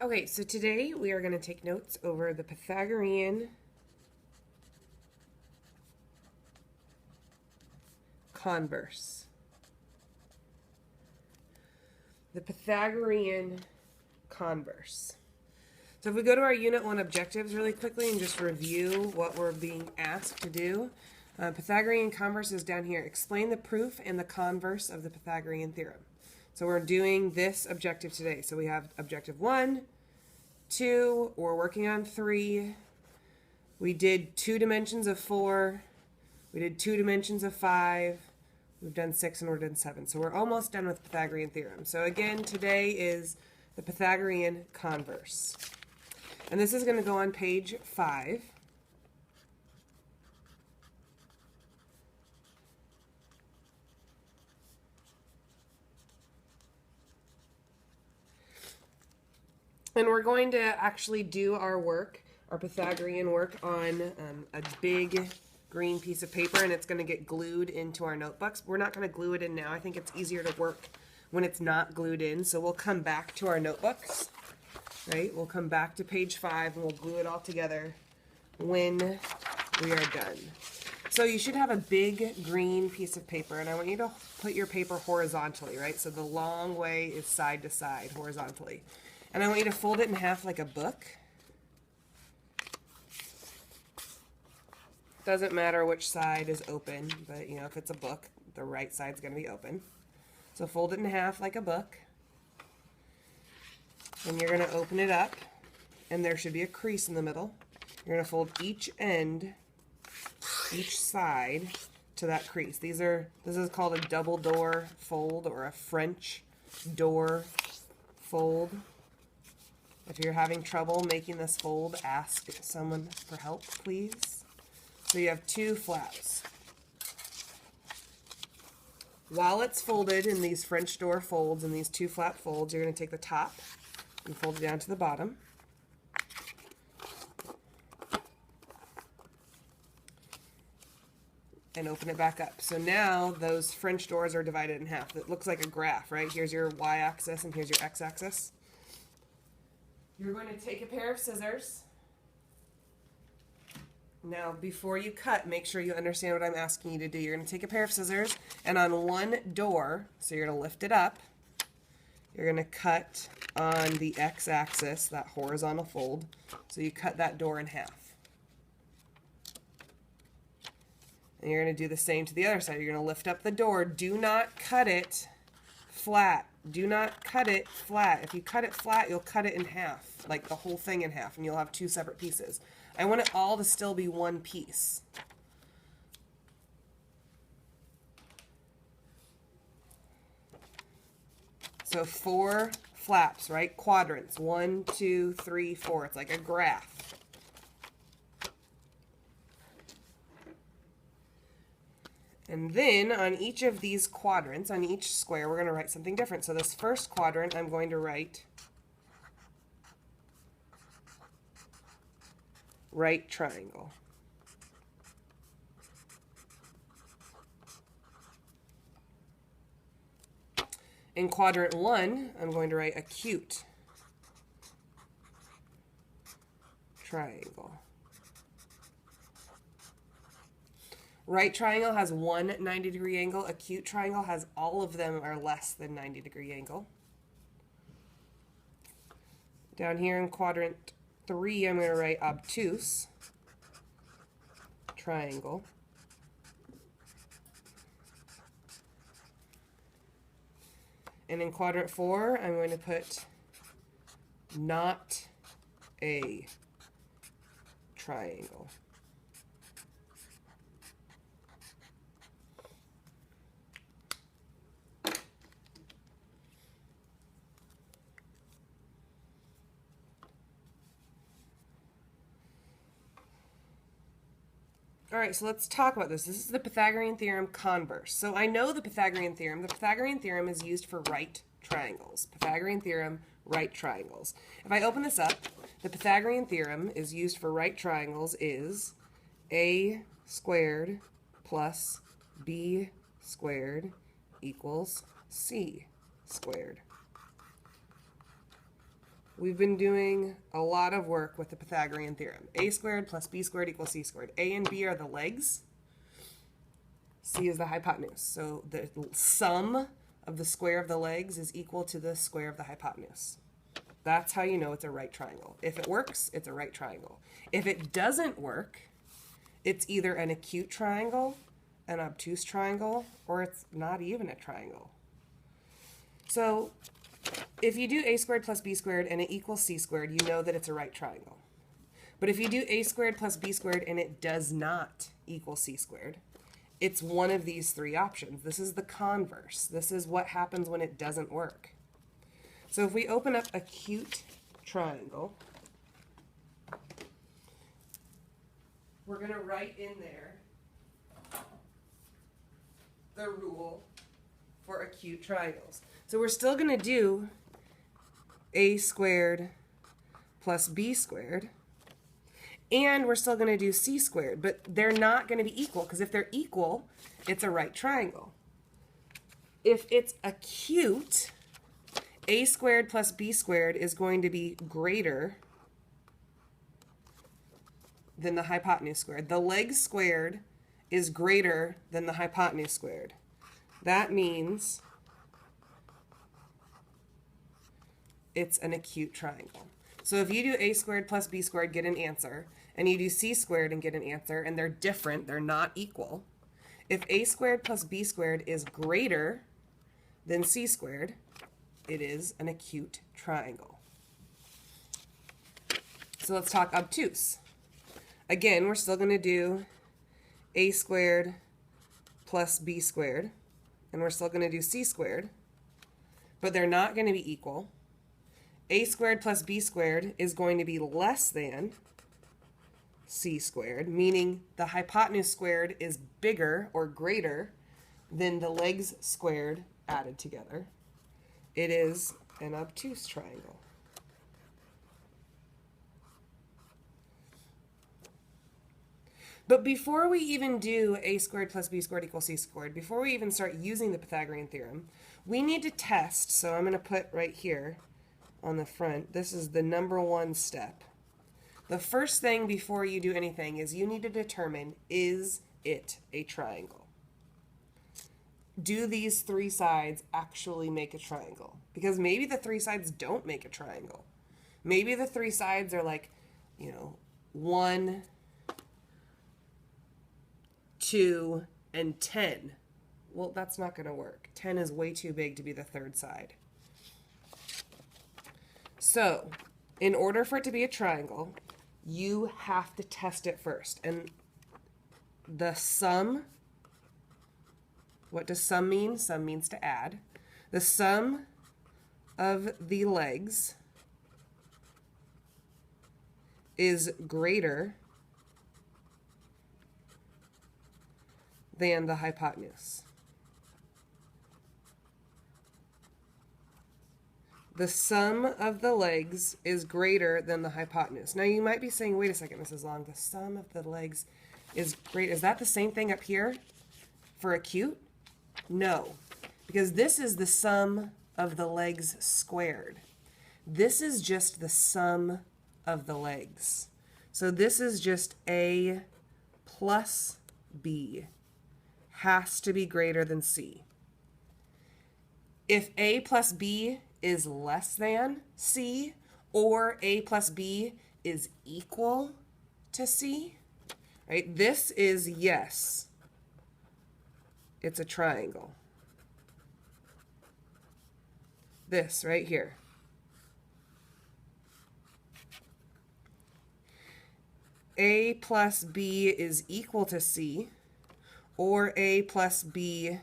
Okay, so today we are going to take notes over the Pythagorean converse. The Pythagorean converse. So if we go to our Unit 1 objectives really quickly and just review what we're being asked to do. Pythagorean converse is down here. Explain the proof and the converse of the Pythagorean theorem. So we're doing this objective today. So we have objective 1, 2, we're working on 3. We did 2 dimensions of 4. We did 2 dimensions of 5. We've done 6 and we're done 7. So we're almost done with Pythagorean theorem. So again, today is the Pythagorean converse. And this is going to go on page 5. And we're going to actually do our work, our Pythagorean work, on a big green piece of paper, and it's going to get glued into our notebooks. We're not going to glue it in now. I think it's easier to work when it's not glued in. So we'll come back to our notebooks, right? We'll come back to page 5 and we'll glue it all together when we are done. So you should have a big green piece of paper, and I want you to put your paper horizontally, right? So the long way is side to side, horizontally. And I want you to fold it in half like a book. Doesn't matter which side is open, but you know, if it's a book, the right side's going to be open. So fold it in half like a book. And you're going to open it up, and there should be a crease in the middle. You're going to fold each end, each side to that crease. This is called a double door fold or a French door fold. If you're having trouble making this fold, ask someone for help, please. So you have 2 flaps. While it's folded in these French door folds and these 2 flap folds, you're going to take the top and fold it down to the bottom. And open it back up. So now those French doors are divided in half. It looks like a graph, right? Here's your y-axis and here's your x-axis. You're going to take a pair of scissors. Now, before you cut, make sure you understand what I'm asking you to do. You're going to take a pair of scissors, and on one door, so you're going to lift it up, you're going to cut on the x-axis, that horizontal fold. So you cut that door in half. And you're going to do the same to the other side. You're going to lift up the door. Do not cut it flat. Do not cut it flat. If you cut it flat, you'll cut it in half, like the whole thing in half, and you'll have 2 separate pieces. I want it all to still be one piece. So 4 flaps, right? Quadrants. 1, 2, 3, 4. It's like a graph. And then on each of these quadrants, on each square, we're going to write something different. So this first quadrant, I'm going to write right triangle. In quadrant 1, I'm going to write acute triangle. Right triangle has one 90-degree angle. Acute triangle has all of them are less than 90-degree angle. Down here in quadrant 3, I'm going to write obtuse triangle. And in quadrant 4, I'm going to put not a triangle. All right, so let's talk about this. This is the Pythagorean theorem converse. So I know the Pythagorean theorem. The Pythagorean theorem is used for right triangles. Pythagorean theorem, right triangles. If I open this up, the Pythagorean theorem is used for right triangles is a squared plus b squared equals c squared. we've been doing a lot of work with the Pythagorean theorem. A squared plus b squared equals c squared. A and b are the legs. C is the hypotenuse. So the sum of the square of the legs is equal to the square of the hypotenuse. That's how you know it's a right triangle. If it works, it's a right triangle. If it doesn't work, it's either an acute triangle, an obtuse triangle, or it's not even a triangle. So if you do a squared plus b squared and it equals c squared, you know that it's a right triangle. But if you do a squared plus b squared and it does not equal c squared, it's one of these three options. This is the converse. This is what happens when it doesn't work. So if we open up acute triangle, we're going to write in there the rule for acute triangles. So we're still going to do a squared plus b squared, and we're still going to do c squared, but they're not going to be equal, because if they're equal, it's a right triangle. If it's acute, a squared plus b squared is going to be greater than the hypotenuse squared. The legs squared is greater than the hypotenuse squared. That means it's an acute triangle. So if you do a squared plus b squared, get an answer, and you do c squared and get an answer, and they're different, they're not equal. If a squared plus b squared is greater than c squared, it is an acute triangle. So let's talk obtuse. Again, we're still going to do a squared plus b squared, and we're still going to do c squared, but they're not going to be equal. A squared plus b squared is going to be less than c squared, meaning the hypotenuse squared is bigger or greater than the legs squared added together. It is an obtuse triangle. But before we even do a squared plus b squared equals c squared, before we even start using the Pythagorean theorem, we need to test. So I'm going to put right here on the front, this is the number one step. The first thing before you do anything is you need to determine, is it a triangle? Do these three sides actually make a triangle? Because maybe the three sides don't make a triangle. Maybe the three sides are like, 1, 2, and 10. Well, that's not going to work. 10 is way too big to be the third side. So, in order for it to be a triangle, you have to test it first. And the sum, what does sum mean? Sum means to add. The sum of the legs is greater than the hypotenuse. The sum of the legs is greater than the hypotenuse. Now you might be saying, wait a second, Mrs. Long, the sum of the legs is great. Is that the same thing up here for acute? No, because this is the sum of the legs squared. This is just the sum of the legs. So this is just a plus b has to be greater than c. If a plus b is less than c, or a plus b is equal to c, right? This is yes, it's a triangle. This right here. A plus b is equal to c, or a plus b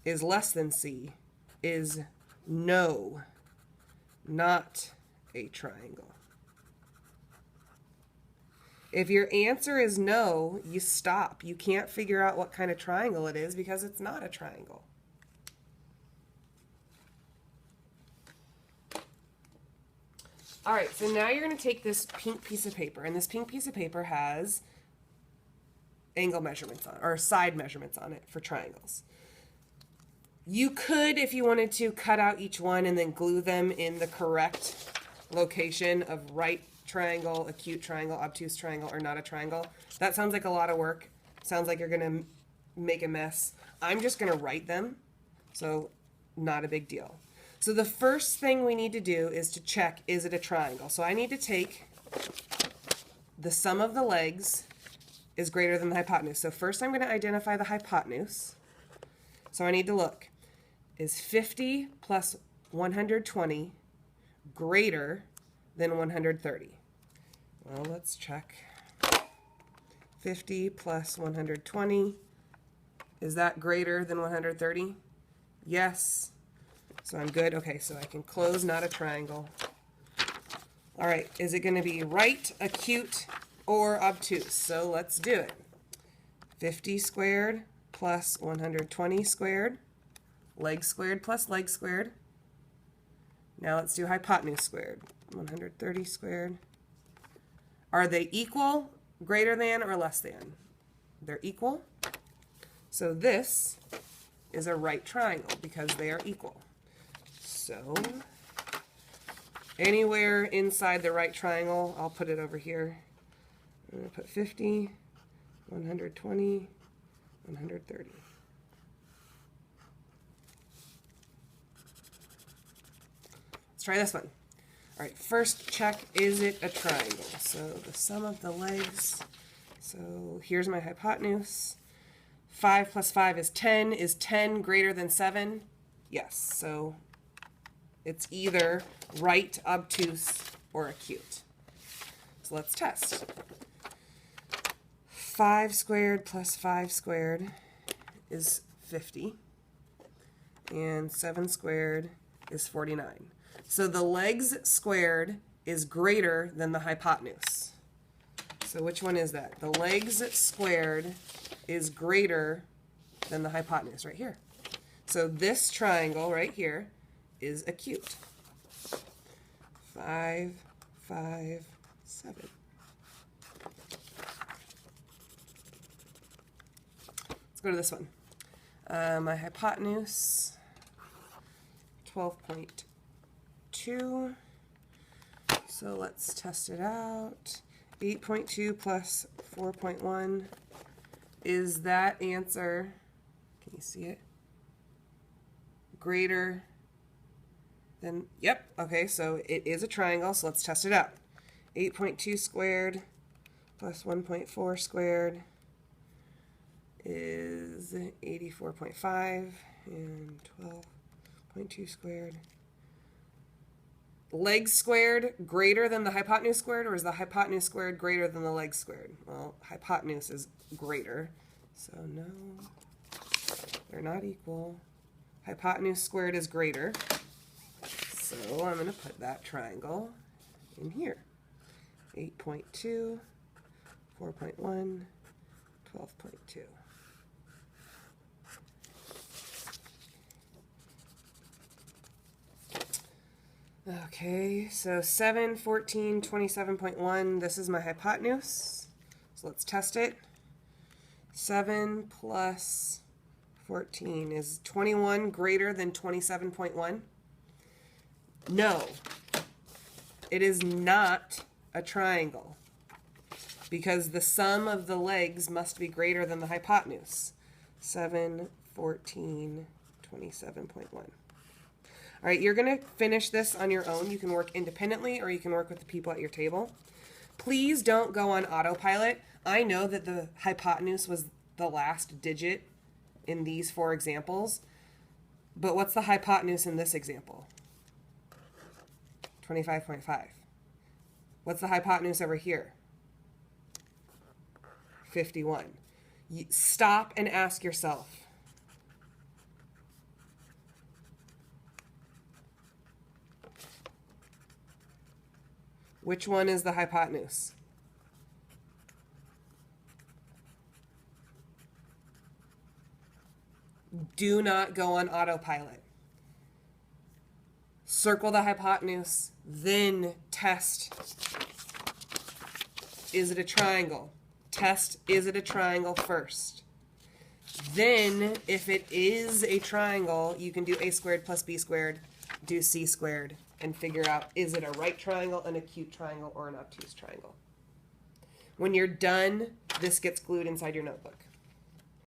is less than c, is no, not a triangle. If your answer is no, you stop. You can't figure out what kind of triangle it is because it's not a triangle. All right, so now you're going to take this pink piece of paper, and this pink piece of paper has angle measurements on, or side measurements on it for triangles. You could, if you wanted to, cut out each one and then glue them in the correct location of right triangle, acute triangle, obtuse triangle, or not a triangle. That sounds like a lot of work. Sounds like you're going to make a mess. I'm just going to write them, so not a big deal. So the first thing we need to do is to check, is it a triangle? So I need to take the sum of the legs is greater than the hypotenuse. So first I'm going to identify the hypotenuse. So I need to look. Is 50 plus 120 greater than 130? Well, let's check. 50 plus 120, is that greater than 130? Yes. So I'm good. Okay, so I can close not a triangle. All right, is it going to be right, acute, or obtuse? So let's do it. 50 squared plus 120 squared. Leg squared plus leg squared. Now let's do hypotenuse squared. 130 squared. Are they equal, greater than, or less than? They're equal. So this is a right triangle because they are equal. So anywhere inside the right triangle, I'll put it over here. I'm going to put 50, 120, 130. Try this one. All right, first check, is it a triangle? So the sum of the legs, so here's my hypotenuse. 5 plus 5 is 10. Is 10 greater than 7? Yes, so it's either right, obtuse, or acute. So let's test. 5 squared plus 5 squared is 50, and 7 squared is 49. So the legs squared is greater than the hypotenuse. So which one is that? The legs squared is greater than the hypotenuse right here. So this triangle right here is acute. 5, 5, 7. Let's go to this one. My hypotenuse, 12.2. So let's test it out. 8.2 plus 4.1. Is that answer, can you see it? Greater than, yep, okay, so it is a triangle, so let's test it out. 8.2 squared plus 1.4 squared is 84.5, and 12.2 squared. Legs squared greater than the hypotenuse squared, or is the hypotenuse squared greater than the legs squared? Well, hypotenuse is greater, so no, they're not equal. Hypotenuse squared is greater, so I'm going to put that triangle in here. 8.2, 4.1, 12.2. Okay, so 7, 14, 27.1, this is my hypotenuse. So let's test it. 7 plus 14 is 21 greater than 27.1? No, it is not a triangle because the sum of the legs must be greater than the hypotenuse. 7, 14, 27.1. All right, you're going to finish this on your own. You can work independently or you can work with the people at your table. Please don't go on autopilot. I know that the hypotenuse was the last digit in these 4 examples, but what's the hypotenuse in this example? 25.5. What's the hypotenuse over here? 51. Stop and ask yourself, which one is the hypotenuse? Do not go on autopilot. Circle the hypotenuse, then test, is it a triangle? Test, is it a triangle first? Then, if it is a triangle, you can do a squared plus b squared, do c squared, and figure out, is it a right triangle, an acute triangle, or an obtuse triangle? When you're done, this gets glued inside your notebook.